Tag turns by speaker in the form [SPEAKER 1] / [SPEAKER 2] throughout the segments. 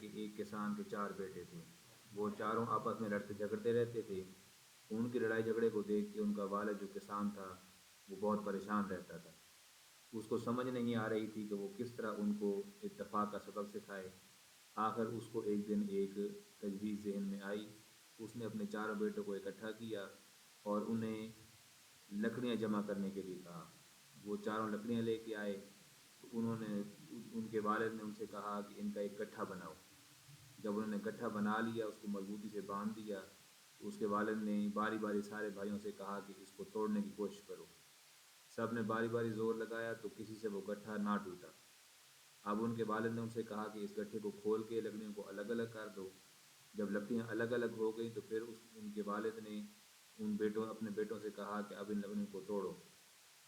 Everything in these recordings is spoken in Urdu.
[SPEAKER 1] کہ ایک کسان کے 4 بیٹے تھے، وہ چاروں آپس میں لڑتے جھگڑتے رہتے تھے۔ ان کی لڑائی جھگڑے کو دیکھ کے ان کا والد جو کسان تھا وہ بہت پریشان رہتا تھا۔ اس کو سمجھ نہیں آ رہی تھی کہ وہ کس طرح ان کو اتفاق کا سبق سکھائے۔ آخر اس کو ایک دن ایک تجویز ذہن میں آئی۔ اس نے اپنے چاروں بیٹوں کو اکٹھا کیا اور انہیں لکڑیاں جمع کرنے کے لیے کہا۔ وہ چاروں لکڑیاں لے کے آئے تو ان کے والد نے ان سے کہا کہ ان کا ایک گٹھا بناؤ۔ جب انہوں نے گٹھا بنا لیا، اس کو مضبوطی سے باندھ دیا، تو اس کے والد نے باری باری سارے بھائیوں سے کہا کہ اس کو توڑنے کی کوشش کرو۔ سب نے باری باری زور لگایا تو کسی سے وہ گٹھا نہ ٹوٹا۔ اب ان کے والد نے ان سے کہا کہ اس گٹھے کو کھول کے لکڑیوں کو الگ الگ کر دو۔ جب لکڑیاں الگ الگ ہو گئیں تو پھر ان کے والد نے اپنے بیٹوں سے کہا کہ اب ان لکڑیوں کو توڑو۔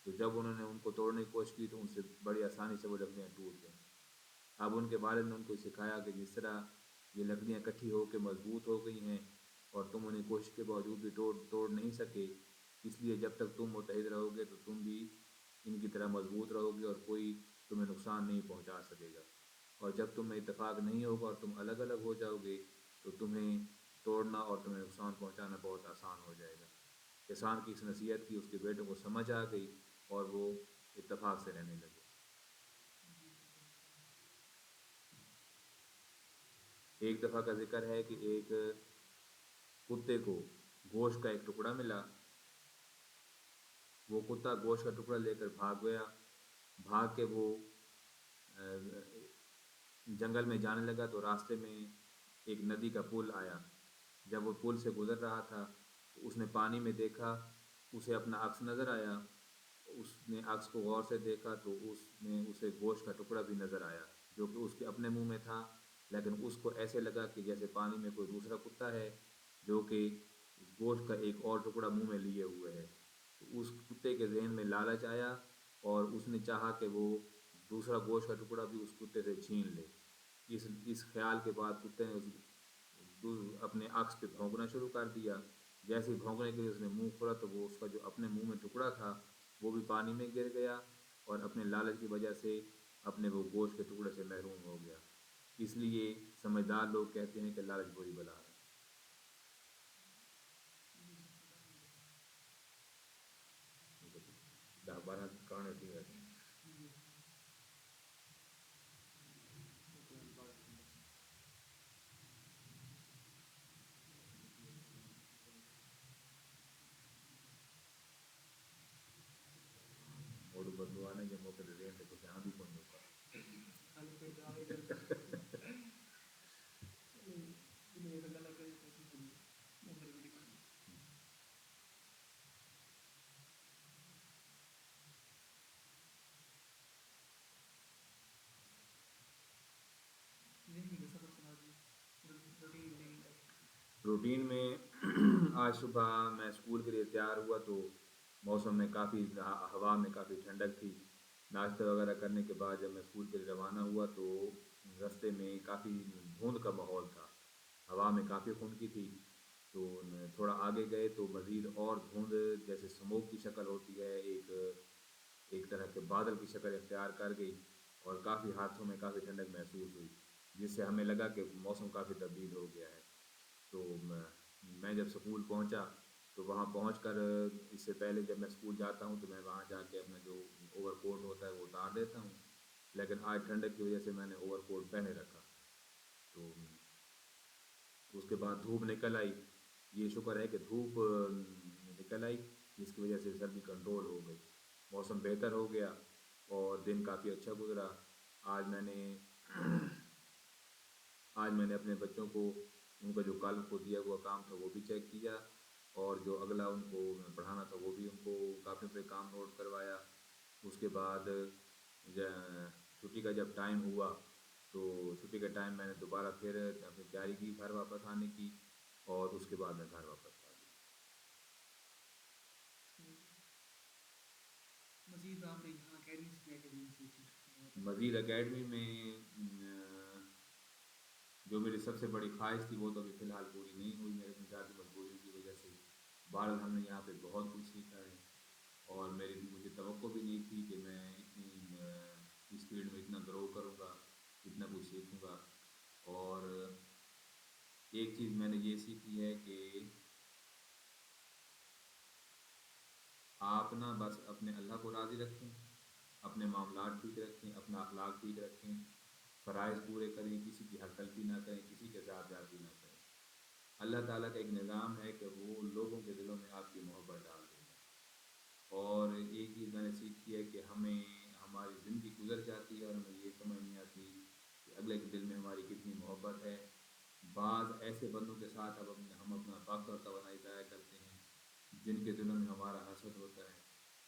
[SPEAKER 1] تو جب انہوں نے ان کو توڑنے کی کوشش کی تو ان سے بڑی آسانی سے وہ لکڑیاں ٹوٹ گئیں۔ اب ان کے والد نے ان کو سکھایا کہ جس طرح یہ لکڑیاں اکٹھی ہو کے مضبوط ہو گئی ہیں اور تم انہیں کوشش کے باوجود بھی توڑ نہیں سکے، اس لیے جب تک تم متحد رہو گے تو تم بھی ان کی طرح مضبوط رہو گے اور کوئی تمہیں نقصان نہیں پہنچا سکے گا، اور جب تم میں اتفاق نہیں ہوگا اور تم الگ الگ ہو جاؤ گے تو تمہیں توڑنا اور تمہیں نقصان پہنچانا بہت آسان ہو جائے گا۔ کسان کی اس نصیحت کی اس کے بیٹوں کو سمجھ آ گئی اور وہ اتفاق سے رہنے لگے۔ ایک دفعہ کا ذکر ہے کہ ایک کتے کو گوشت کا ایک ٹکڑا ملا۔ وہ کتا گوشت کا ٹکڑا لے کر بھاگ گیا۔ بھاگ کے وہ جنگل میں جانے لگا تو راستے میں ایک ندی کا پل آیا۔ جب وہ پل سے گزر رہا تھا تو اس نے پانی میں دیکھا، اسے اپنا عکس نظر آیا۔ اس نے عکس کو غور سے دیکھا تو اس میں اسے گوشت کا ٹکڑا بھی نظر آیا جو کہ اس کے اپنے منہ میں تھا، لیکن اس کو ایسے لگا کہ جیسے پانی میں کوئی دوسرا کتا ہے جو کہ گوشت کا ایک اور ٹکڑا منہ میں لیے ہوئے ہے۔ تو اس کتے کے ذہن میں لالچ آیا اور اس نے چاہا کہ وہ دوسرا گوشت کا ٹکڑا بھی اس کتے سے چھین لے۔ اس خیال کے بعد کتے نے اپنے عکس پہ بھونکنا شروع کر دیا۔ جیسے ہی بھونکنے کے لیے اس نے منہ کھولا تو وہ اس کا جو اپنے منہ میں ٹکڑا تھا وہ بھی پانی میں گر گیا اور اپنے لالچ کی وجہ سے اپنے وہ گوشت کے ٹکڑے سے محروم ہو گیا۔ اس لیے سمجھدار لوگ کہتے ہیں کہ لالچ بری بلا ہے۔ بارہ کہانی تھی ویسے۔ اور بدلو آنے کے موقع دے دیں تو جہاں بھی کون ہوگا۔ روٹین میں آج صبح میں اسکول کے لیے تیار ہوا تو موسم میں کافی ہوا میں کافی ٹھنڈک تھی۔ ناشتہ وغیرہ کرنے کے بعد جب میں اسکول کے لیے روانہ ہوا تو رستے میں کافی دھند کا ماحول تھا، ہوا میں کافی خنکی تھی۔ تو تھوڑا آگے گئے تو مزید اور دھند جیسے سموک کی شکل ہوتی ہے، ایک طرح کے بادل کی شکل اختیار کر گئی اور کافی ہاتھوں میں کافی ٹھنڈک محسوس ہوئی، جس سے ہمیں لگا کہ موسم کافی تبدیل ہو گیا ہے۔ تو میں جب اسکول پہنچا تو وہاں پہنچ کر اس سے پہلے جب میں اسکول جاتا ہوں تو میں وہاں جا کے اپنا جو اوور کوٹ ہوتا ہے وہ اتار دیتا ہوں، لیکن آج ٹھنڈک کی وجہ سے میں نے اوور کوٹ پہنے رکھا۔ تو اس کے بعد دھوپ نکل آئی۔ یہ شکر ہے کہ دھوپ نکل آئی جس کی وجہ سے سردی کنٹرول ہو گئی، موسم بہتر ہو گیا اور دن کافی اچھا گزرا۔ آج میں نے اپنے بچوں کو ان کا جو کل کو دیا ہوا کام تھا وہ بھی چیک کیا اور جو اگلا ان کو پڑھانا تھا وہ بھی ان کو کاپی پہ کام نوٹ کروایا۔ اس کے بعد چھٹی کا جب ٹائم ہوا تو چھٹی کا ٹائم میں نے دوبارہ پھر اپنی تیاری کی گھر واپس آنے کی اور اس کے بعد میں گھر واپس آ گیا۔ مزید اکیڈمی میں جو میری سب سے بڑی خواہش تھی وہ تو ابھی فی الحال پوری نہیں ہوئی میرے ذاتی مجبوریوں کی وجہ سے۔ بہرحال ہم نے یہاں پہ بہت کچھ سیکھا ہے اور مجھے توقع بھی نہیں تھی کہ میں اس فیلڈ میں اتنا گرو کروں گا، اتنا کچھ سیکھوں گا، اور ایک چیز میں نے یہ سیکھی ہے کہ آپ نا بس اپنے اللہ کو راضی رکھیں، اپنے معاملات ٹھیک رکھیں، اپنا اخلاق ٹھیک رکھیں، فرائض پورے کریں، کسی کی حق تلفی نہ کریں، کسی کے ساتھ زیادتی نہ کریں۔ اللہ تعالیٰ کا ایک نظام ہے کہ وہ لوگوں کے دلوں میں آپ کی محبت ڈال دے گا۔ اور ایک چیز میں نے سیکھی ہے کہ ہمیں ہماری زندگی گزر جاتی ہے اور ہمیں یہ سمجھ نہیں آتی کہ اگلے کے دل میں ہماری کتنی محبت ہے۔ بعض ایسے بندوں کے ساتھ ہم اپنا وقت اور توانائی ضائع کرتے ہیں جن کے دلوں میں ہمارا حسد ہوتا ہے،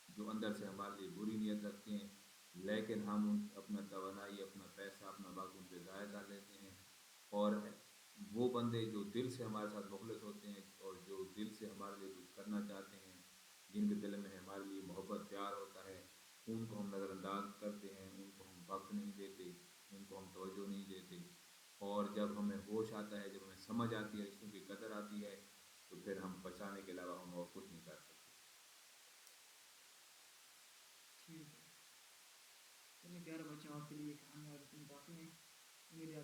[SPEAKER 1] جو اندر سے ہمارے لیے بری نیت رکھتے ہیں، لیکن ہم اپنا توانائی، اپنا پیسہ، اپنا وقت ان پہ ضائع کر لیتے ہیں۔ اور وہ بندے جو دل سے ہمارے ساتھ مخلص ہوتے ہیں اور جو دل سے ہمارے لیے کچھ کرنا چاہتے ہیں، جن کے دل میں ہمارے لیے محبت پیار ہوتا ہے، ان کو ہم نظر انداز کرتے ہیں، ان کو ہم وقت نہیں دیتے، ان کو ہم توجہ نہیں دیتے۔ اور جب ہمیں ہوش آتا ہے، جب ہمیں سمجھ آتی ہے، رشتوں کی قدر آتی ہے، تو پھر ہم پچھانے کے علاوہ ہم اور کچھ نہیں کر سکتے۔
[SPEAKER 2] ٹھیک ہے، چلیے پیارے بچوں، آپ کے لیے کہانیاں اور اتنی کافی ہیں۔ امید ہے